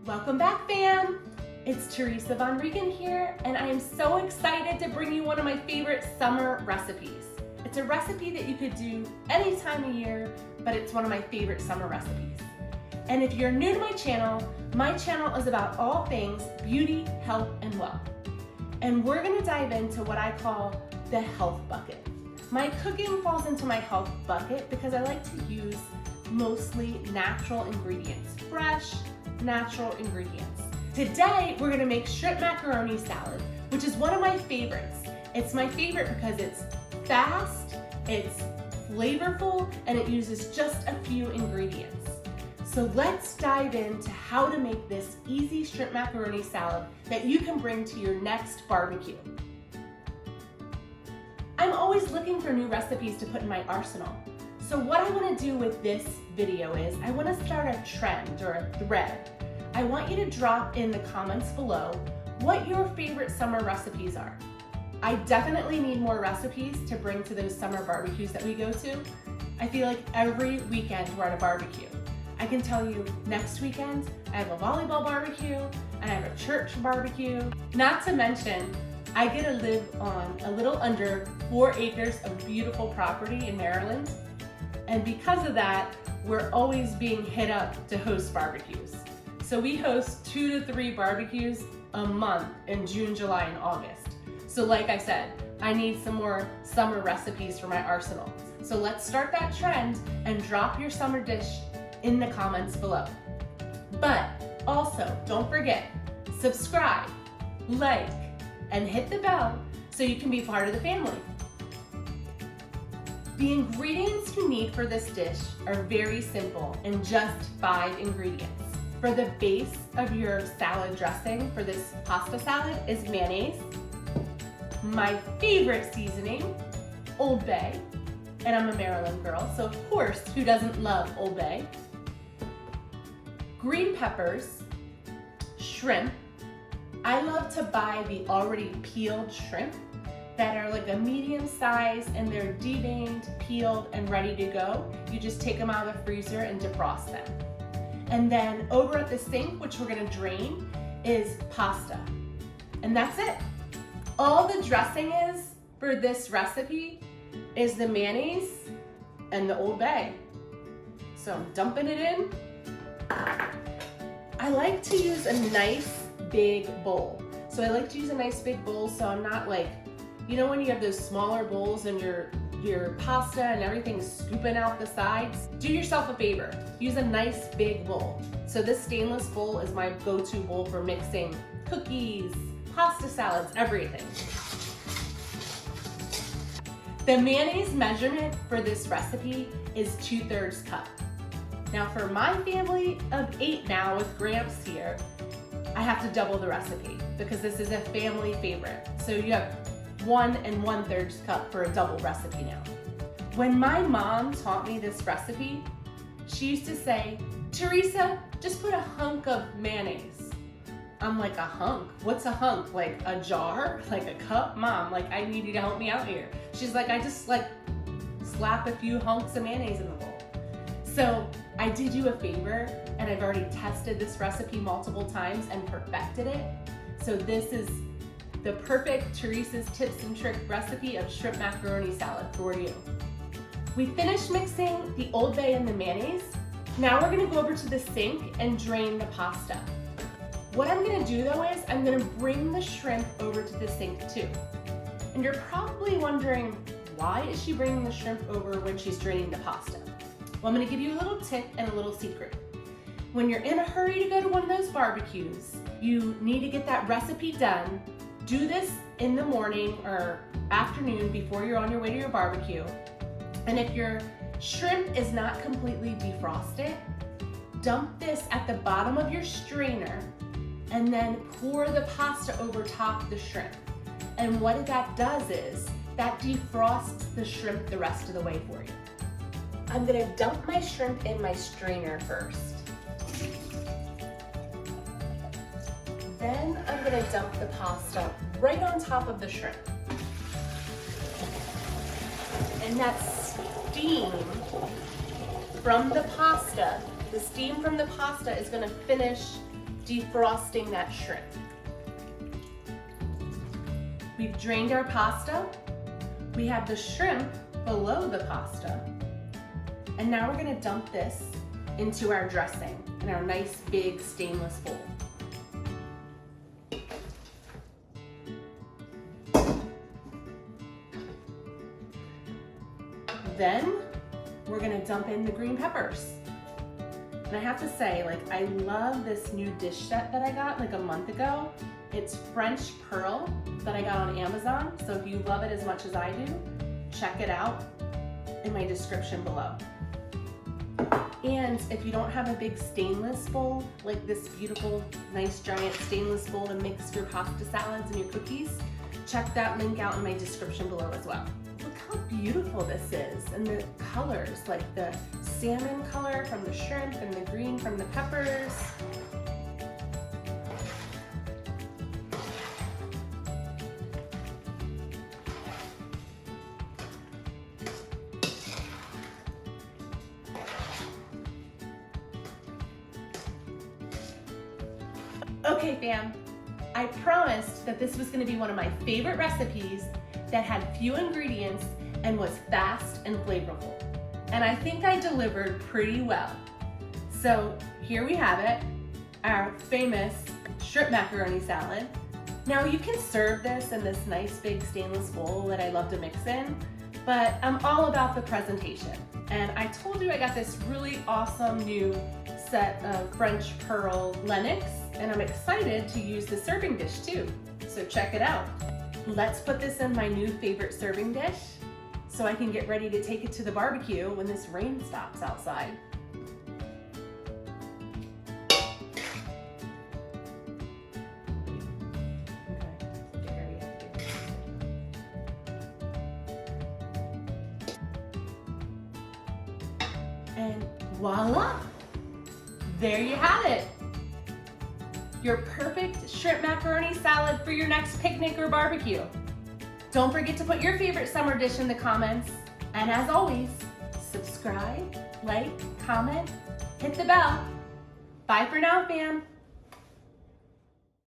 Welcome back, fam! It's Teresa Von Regan here, and I am so excited to bring you one of my favorite summer recipes. It's a recipe that you could do any time of year, but it's one of my favorite summer recipes. And if you're new to my channel is about all things beauty, health, and wealth. And we're gonna dive into what I call the health bucket. My cooking falls into my health bucket because I like to use mostly natural ingredients, fresh, natural ingredients. Today, we're gonna make shrimp macaroni salad, which is one of my favorites. It's my favorite because it's fast, it's flavorful, and it uses just a few ingredients. So let's dive into how to make this easy shrimp macaroni salad that you can bring to your next barbecue. I'm always looking for new recipes to put in my arsenal. So what I want to do with this video is I want to start a trend or a thread. I want you to drop in the comments below what your favorite summer recipes are. I definitely need more recipes to bring to those summer barbecues that we go to. I feel like every weekend we're at a barbecue. I can tell you next weekend I have a volleyball barbecue and I have a church barbecue. Not to mention, I get to live on a little under 4 acres of beautiful property in Maryland. And because of that, we're always being hit up to host barbecues. So we host 2 to 3 barbecues a month in June, July, and August. So like I said, I need some more summer recipes for my arsenal. So let's start that trend and drop your summer dish in the comments below. But also, don't forget, subscribe, like, and hit the bell so you can be part of the family. The ingredients you need for this dish are very simple and just 5 ingredients. For the base of your salad dressing for this pasta salad is mayonnaise, my favorite seasoning, Old Bay, and I'm a Maryland girl, so of course, who doesn't love Old Bay? Green peppers, shrimp. I love to buy the already peeled shrimp that are like a medium size and they're deveined, peeled, and ready to go. You just take them out of the freezer and defrost them. And then over at the sink, which we're gonna drain, is pasta. And that's it. All the dressing is for this recipe is the mayonnaise and the Old Bay. So I'm dumping it in. I like to use a nice big bowl. So I like to use a nice big bowl so I'm not like, you know when you have those smaller bowls and your pasta and everything's scooping out the sides? Do yourself a favor, use a nice big bowl. So this stainless bowl is my go-to bowl for mixing cookies, pasta salads, everything. The mayonnaise measurement for this recipe is 2/3 cup. Now for my family of 8 now with Gramps here, I have to double the recipe because this is a family favorite. So you have 1 1/3 cup for a double recipe now. When my mom taught me this recipe, she used to say, Teresa, just put a hunk of mayonnaise. I'm like, a hunk? What's a hunk? Like a jar? Like a cup? Mom, like I need you to help me out here. She's like, I just like slap a few hunks of mayonnaise in the bowl. So I did you a favor and I've already tested this recipe multiple times and perfected it. So this is the perfect Teresa's tips and trick recipe of shrimp macaroni salad for you. We finished mixing the Old Bay and the mayonnaise. Now we're gonna go over to the sink and drain the pasta. What I'm gonna do though is I'm gonna bring the shrimp over to the sink too. And you're probably wondering, why is she bringing the shrimp over when she's draining the pasta? Well, I'm gonna give you a little tip and a little secret. When you're in a hurry to go to one of those barbecues, you need to get that recipe done. Do this in the morning or afternoon before you're on your way to your barbecue. And if your shrimp is not completely defrosted, dump this at the bottom of your strainer and then pour the pasta over top of the shrimp. And what that does is that defrosts the shrimp the rest of the way for you. I'm gonna dump my shrimp in my strainer first. Then I'm gonna dump the pasta right on top of the shrimp. And that steam from the pasta, is gonna finish defrosting that shrimp. We've drained our pasta. We have the shrimp below the pasta. And now we're gonna dump this into our dressing in our nice big stainless bowl. Then we're gonna dump in the green peppers. And I have to say, like, I love this new dish set that I got like a month ago. It's French Pearl that I got on Amazon. So if you love it as much as I do, check it out in my description below. And if you don't have a big stainless bowl, like this beautiful, nice giant stainless bowl to mix your pasta salads and your cookies, check that link out in my description below as well. Look how beautiful this is, and the colors, like the salmon color from the shrimp and the green from the peppers. Okay fam, I promised that this was gonna be one of my favorite recipes that had few ingredients and was fast and flavorful. And I think I delivered pretty well. So here we have it, our famous shrimp macaroni salad. Now you can serve this in this nice big stainless bowl that I love to mix in, but I'm all about the presentation. And I told you I got this really awesome new set of French Pearl Lennox, and I'm excited to use the serving dish too. So check it out. Let's put this in my new favorite serving dish so I can get ready to take it to the barbecue when this rain stops outside. And voila! There you have it. Your perfect shrimp macaroni salad for your next picnic or barbecue. Don't forget to put your favorite summer dish in the comments. And as always, subscribe, like, comment, hit the bell. Bye for now, fam.